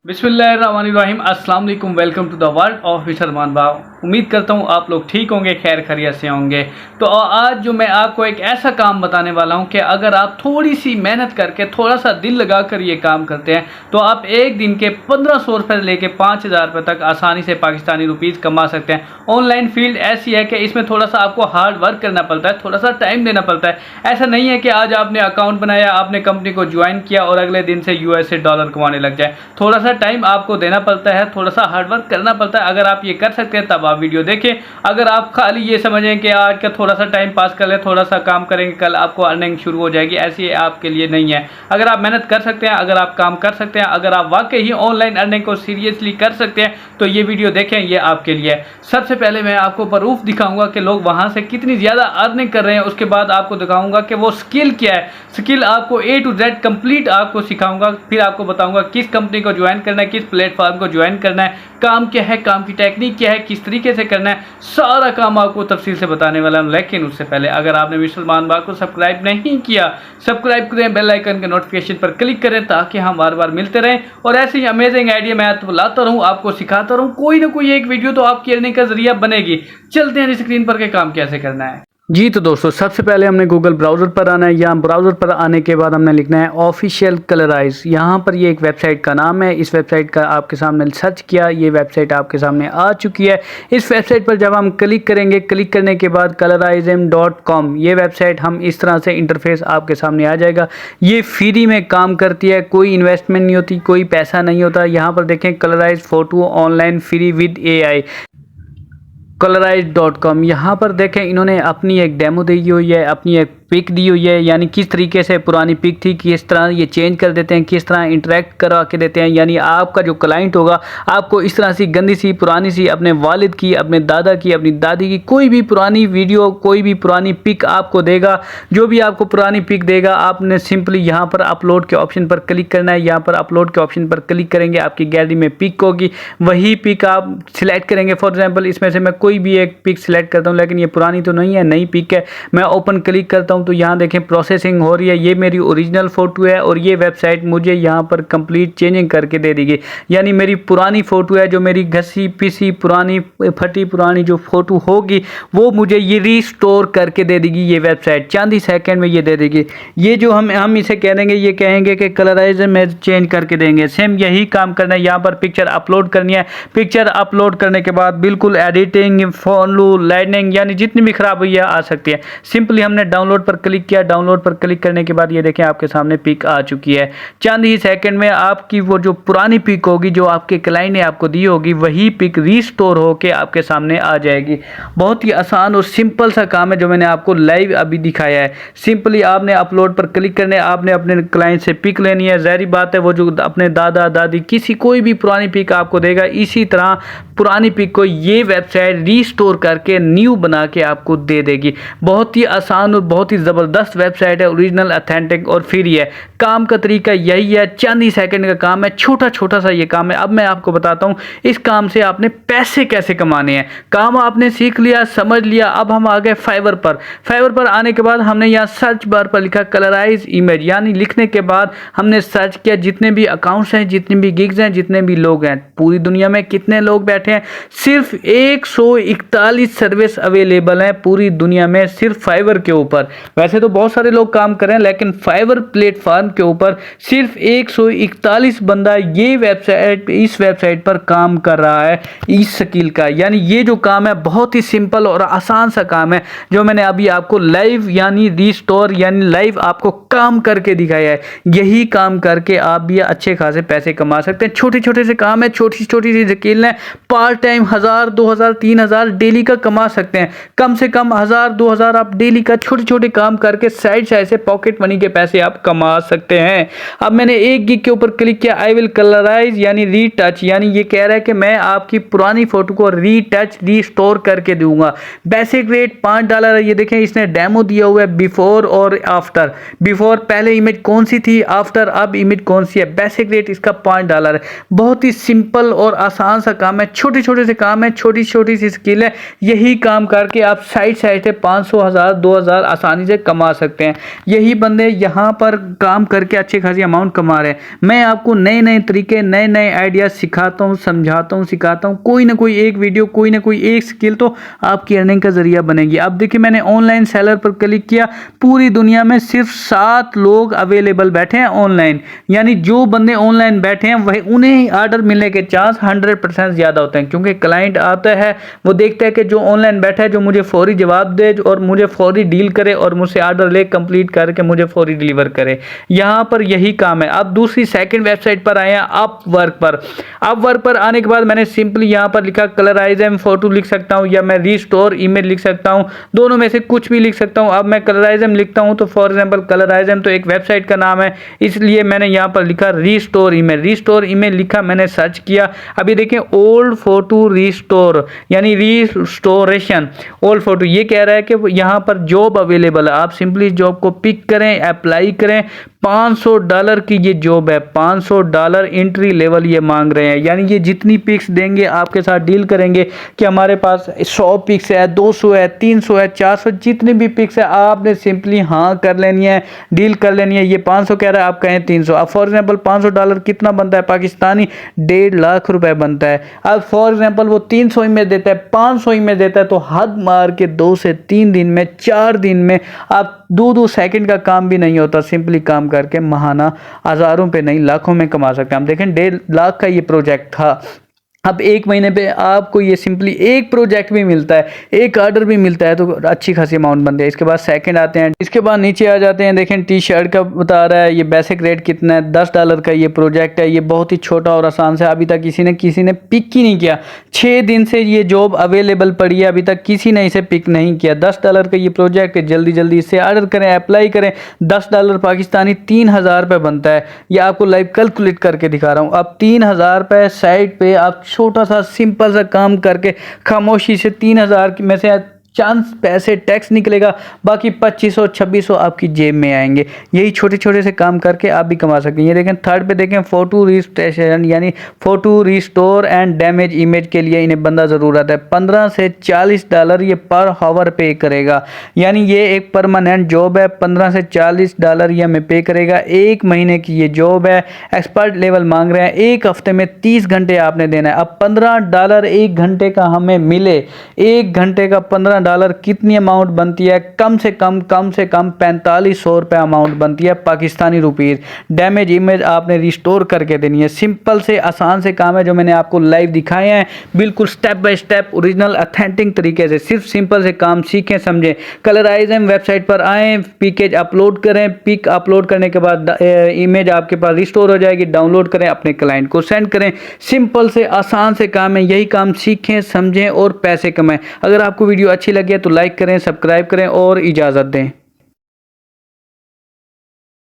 बिस्मिल्लाहिर्रहमानिर्रहीम। अस्सलाम वालेकुम। Welcome to the world of Salman भाव। उम्मीद करता हूँ आप लोग ठीक होंगे, खैर खैरियत से होंगे। तो आज जो मैं आपको एक ऐसा काम बताने वाला हूँ कि अगर आप थोड़ी सी मेहनत करके थोड़ा सा दिल लगा कर ये काम करते हैं तो आप एक दिन के 1500 रुपये लेके 5000 रुपये तक आसानी से पाकिस्तानी रुपीज़ कमा सकते हैं। ऑनलाइन फील्ड ऐसी है कि इसमें थोड़ा सा आपको हार्ड वर्क करना पड़ता है, थोड़ा सा टाइम देना पड़ता है। ऐसा नहीं है कि आज आपने अकाउंट बनाया, आपने कंपनी को ज्वाइन किया और अगले दिन से यूएसए डॉलर कमाने लग जाए। थोड़ा सा टाइम आपको देना पड़ता है, थोड़ा सा हार्डवर्क करना पड़ता है। अगर आप ये कर सकते हैं तब आप वीडियो देखें। अगर आप खाली ये समझें कि आज का थोड़ा सा टाइम पास कर ले, थोड़ा सा काम करेंगे, कल आपको अर्निंग शुरू हो जाएगी, ऐसी आपके लिए नहीं है। अगर आप मेहनत कर सकते हैं, अगर आप काम कर सकते हैं, अगर आप वाकई ही ऑनलाइन अर्निंग को सीरियसली कर सकते हैं तो ये वीडियो देखें, ये आपके लिए। सबसे पहले मैं आपको प्रूफ दिखाऊंगा कि लोग वहां से कितनी ज़्यादा अर्निंग कर रहे हैं। उसके बाद आपको दिखाऊंगा कि वो स्किल क्या है। स्किल आपको A to Z कंप्लीट आपको सिखाऊंगा। फिर आपको बताऊंगा किस कंपनी को ज्वाइन करना है, किस प्लेटफॉर्म को ज्वाइन करना है, काम क्या है, काम की टेक्निक क्या है, किस तरीके से करना है, सारा काम आपको तफसील से बताने वाला हूं। लेकिन उससे पहले अगर आपने सलमान भाई को सब्सक्राइब नहीं किया, सब्सक्राइब करें, बेल आइकन के नोटिफिकेशन पर क्लिक करें ताकि हम बार बार मिलते रहें और ऐसे ही अमेजिंग आइडिया मैं तो लाता रहूं, आपको सिखाता रहूं। कोई ना कोई एक वीडियो तो आपकी अर्निंग का जरिया बनेगी। चलते हैं स्क्रीन पर के काम कैसे करना है। जी तो दोस्तों, सबसे पहले हमने गूगल ब्राउज़र पर आना है। यहाँ ब्राउज़र पर आने के बाद हमने लिखना है ऑफिशियल कलराइज। यहाँ पर ये एक वेबसाइट का नाम है। इस वेबसाइट का आपके सामने सर्च किया, ये वेबसाइट आपके सामने आ चुकी है। इस वेबसाइट पर जब हम क्लिक करेंगे, क्लिक करने के बाद colorism.com ये वेबसाइट हम इस तरह से इंटरफेस आपके सामने आ जाएगा। ये फ्री में काम करती है, कोई इन्वेस्टमेंट नहीं होती, कोई पैसा नहीं होता। यहाँ पर देखें colourise photo online free with AI colorized.com। यहाँ पर देखें इन्होंने अपनी एक डेमो दी हुई है, अपनी एक पिक दी हुई है, यानी किस तरीके से पुरानी पिक थी किस तरह ये चेंज कर देते हैं, किस तरह इंटरेक्ट करवा के देते हैं। यानी आपका जो क्लाइंट होगा आपको इस तरह सी गंदी सी पुरानी सी अपने वालिद की, अपने दादा की, अपनी दादी की कोई भी पुरानी वीडियो, कोई भी पुरानी पिक आपको देगा। जो भी आपको पुरानी पिक देगा आपने सिंपली यहाँ पर अपलोड के ऑप्शन पर क्लिक करना है। यहाँ पर अपलोड के ऑप्शन पर क्लिक करेंगे, आपकी गैलरी में पिक होगी, वही पिक आप सिलेक्ट करेंगे। फॉर एग्जाम्पल इसमें से मैं कोई भी एक पिक सिलेक्ट करता हूँ, लेकिन ये पुरानी तो नहीं है, नई पिक है। मैं ओपन क्लिक करता हूँ तो यहाँ देखें प्रोसेसिंग हो रही है। ये मेरी ओरिजिनल फोटो है और ये वेबसाइट मुझे यहाँ पर कंप्लीट चेंजिंग करके दे देगी। यानी मेरी पुरानी फोटो है, जो मेरी घसी पिसी पुरानी फटी पुरानी जो फोटो होगी वो मुझे ये रिस्टोर करके दे देगी ये वेबसाइट। चंद ही सेकंड में ये दे देगी। ये जो हम इसे कह देंगे, ये कहेंगे कि कलराइजर में चेंज करके देंगे। सेम यही काम करना है। यहाँ पर पिक्चर अपलोड करनी है। पिक्चर अपलोड करने के बाद बिल्कुल एडिटिंग, फॉलो, लाइटनिंग यानी जितनी भी खराब हुई है आ सकती है। सिंपली हमने डाउनलोड पर क्लिक किया। डाउनलोड पर क्लिक करने के बाद ये देखें आपके सामने पिक आ चुकी है। चंद ही सेकंड में आपकी वो जो पुरानी पिक होगी, जो आपके क्लाइंट ने आपको दी होगी, वही पिक रीस्टोर होके आपके सामने आ जाएगी। बहुत ही आसान और सिंपल सा काम है जो मैंने आपको लाइव अभी दिखाया है। सिंपली आपने अपलोड पर क्लिक करने, आपने अपने क्लाइंट से पिक लेनी है। ज़ाहिर बात है वो जो अपने दादा दादी किसी कोई भी पुरानी पिक आपको देगा, इसी तरह पुरानी पिक को ये वेबसाइट रीस्टोर करके न्यू बना के आपको दे देगी। बहुत ही आसान और बहुत ही ज़बरदस्त वेबसाइट है, ओरिजिनल, ऑथेंटिक और फ्री है। काम का तरीका यही है, चंद ही सेकंड का काम है, छोटा छोटा सा ये काम है। अब मैं आपको बताता हूँ इस काम से आपने पैसे कैसे कमाने हैं। काम आपने सीख लिया, समझ लिया। अब हम आ गए फाइवर पर। फाइवर पर आने के बाद हमने यहाँ सर्च बार पर लिखा कलराइज इमेज, यानी लिखने के बाद हमने सर्च किया जितने भी अकाउंट्स हैं, जितने भी गिग्स हैं, जितने भी लोग हैं, पूरी दुनिया में कितने लोग बैठे हैं। सिर्फ 141 सर्विस अवेलेबल है पूरी दुनिया में, सिर्फ फाइवर के ऊपर। वैसे तो बहुत सारे लोग काम कर रहे हैं, लेकिन फाइवर प्लेटफॉर्म के ऊपर सिर्फ 141 बंदा ये वेबसाइट, इस वेबसाइट पर काम कर रहा है इस स्किल का। यानी ये जो काम है बहुत ही सिंपल और आसान सा काम है जो मैंने अभी आपको लाइव यानी रिस्टोर यानी लाइव आपको काम करके दिखाया है। यही काम करके आप भी अच्छे खासे पैसे कमा सकते हैं। छोटे छोटे से काम है, छोटी छोटी सी स्किल है। पार्ट टाइम 1000, 2000, 3000 डेली का कमा सकते हैं। कम से कम 1000, 2000 आप डेली का छोटे छोटे काम करके साइड से पॉकेट मनी के पैसे आप कमा सकते हैं। अब मैंने एक गिग के ऊपर क्लिक किया, आई विल कलराइज यानी रीटच, यानी ये कह रहा है कि मैं आपकी पुरानी फोटो को रीटच रीस्टोर करके दूंगा। बेसिक रेट $5 है। ये देखें इसने डेमो दिया हुआ है बिफोर और आफ्टर। बिफोर पहले इमेज कौन सी थी, आफ्टर अब इमेज कौन सी है। बेसिक रेट इसका $5 है। बहुत ही सिंपल और आसान सा काम है, छोटे छोटे से काम है, छोटी छोटी सी स्किल है, यही काम करके आप साइड साइड से 500, 1000, 2000 आसानी से कमा सकते हैं। यही बंदे यहाँ पर काम करके अच्छी खासी अमाउंट कमा रहे हैं। मैं आपको नए नए तरीके, नए नए आइडिया सिखाता हूँ, समझाता हूँ, सिखाता हूँ। कोई ना कोई एक वीडियो, कोई ना कोई एक स्किल तो आपकी अर्निंग का जरिया बनेगी। अब देखिए, मैंने ऑनलाइन सेलर पर क्लिक किया, पूरी दुनिया में सिर्फ 7 लोग अवेलेबल बैठे हैं ऑनलाइन। यानी जो बंदे ऑनलाइन बैठे हैं वही, उन्हें ऑर्डर मिलने के चांस 100% ज्यादा होते हैं, क्योंकि क्लाइंट आता है, वो देखता है कि जो ऑनलाइन बैठा है, जो मुझे फौरी जवाब दे और मुझे फौरी डील करे और मुझसे ऑर्डर ले कंप्लीट करके मुझे फौरी डिलीवर करे। यहाँ पर यही काम है। अब दूसरी सेकंड वेबसाइट पर आए हैं, अपवर्क पर। अपवर्क पर आने के बाद मैंने सिंपली यहाँ पर लिखा कलराइजम फोटो लिख सकता हूँ, या मैं रीस्टोर इमेज लिख सकता हूँ, दोनों में से कुछ भी लिख सकता हूँ। अब मैं कलराइजम लिखता हूँ तो फॉर एग्जाम्पल कलराइजम तो एक वेबसाइट का नाम है, इसलिए मैंने यहाँ पर लिखा रीस्टोर इमेज। रीस्टोर इमेज लिखा, मैंने सर्च किया। अभी देखें, ओल्ड फोटो रीस्टोर यानी रीस्टोरेशन ओल्ड फोटो, ये कह रहा है कि यहाँ पर जॉब अवेलेबल है। आप सिंपली जॉब को पिक करें, अप्लाई करें। $500 की ये जॉब है, $500 एंट्री लेवल ये मांग रहे हैं। यानी ये जितनी पिक्स देंगे, आपके साथ डील करेंगे कि हमारे पास 100 पिक्स है, 200 है, 300 है, 400, जितनी भी पिक्स है आपने सिंपली हाँ कर लेनी है, डील कर लेनी है। ये 500 कह रहा है, आप कहें 300। अब फॉर एग्जाम्पल $500 कितना बनता है पाकिस्तानी? 1.5 लाख रुपए बनता है। अब फॉर एग्जाम्पल वो 300 इमेज देता है, 500 इमेज देता है, तो हद मार के 2 से 3 दिन में, 4 दिन में आप 2-2 सेकंड का काम भी नहीं होता, सिंपली काम करके महाना हजारों पे नहीं लाखों में कमा सकते हैं। हम देखें 1.5 लाख का ये प्रोजेक्ट था। अब 1 महीने पे आपको ये सिंपली एक प्रोजेक्ट भी मिलता है, एक ऑर्डर भी मिलता है, तो अच्छी खासी अमाउंट बनती है। इसके बाद सेकंड आते हैं, इसके बाद नीचे आ जाते हैं। देखें टी शर्ट का बता रहा है, ये बेसिक रेट कितना है, $10 का ये प्रोजेक्ट है। ये बहुत ही छोटा और आसान से, अभी तक किसी ने पिक ही नहीं किया। 6 दिन से ये जॉब अवेलेबल पड़ी है, अभी तक किसी ने इसे पिक नहीं किया। $10 का ये प्रोजेक्ट है, जल्दी जल्दी इससे ऑर्डर करें, अप्लाई करें। $10 पाकिस्तानी 3000 रुपये बनता है। ये आपको लाइव कैलकुलेट करके दिखा रहा हूँ। अब 3000 रुपये साइड पे आप छोटा सा सिंपल सा काम करके खामोशी से 3000 में से चांस पैसे टैक्स निकलेगा, बाकी 2500 2600 आपकी जेब में आएंगे। यही छोटे छोटे से काम करके आप भी कमा सकते हैं। ये देखें, थर्ड पे देखें, फोटो रिस्टोरेशन यानी photo restore and damage image के लिए इन्हें बंदा ज़रूरत है। $15 से $40 ये पर हावर पे करेगा। यानी ये एक परमानेंट जॉब है, $15 से $40 ये हमें पे करेगा। 1 महीने की ये जॉब है, एक्सपर्ट लेवल मांग रहे हैं। 1 हफ्ते में 30 घंटे आपने देना है। अब $15 1 घंटे का हमें मिले, 1 घंटे का $15 कितनी अमाउंट बनती है? कम से कम 4500 रुपये अमाउंट बनती है पाकिस्तानी रुपीज़। डैमेज इमेज आपने रिस्टोर करके देनी है। सिंपल से आसान से काम है जो मैंने आपको लाइव दिखाए हैं, बिल्कुल step by step original authentic तरीके से। सिर्फ सिंपल से काम सीखें, समझें। कलराइजम वेबसाइट पर आएँ, पिकेज अपलोड करें, पिक अपलोड करने के बाद इमेज आपके पास रिस्टोर हो जाएगी, डाउनलोड करें, अपने क्लाइंट को सेंड करें। सिंपल से आसान से काम है, यही काम सीखें, समझें और पैसे कमाएं। अगर आपको वीडियो अच्छी लगे तो लाइक करें, सब्सक्राइब करें और इजाज़त दें।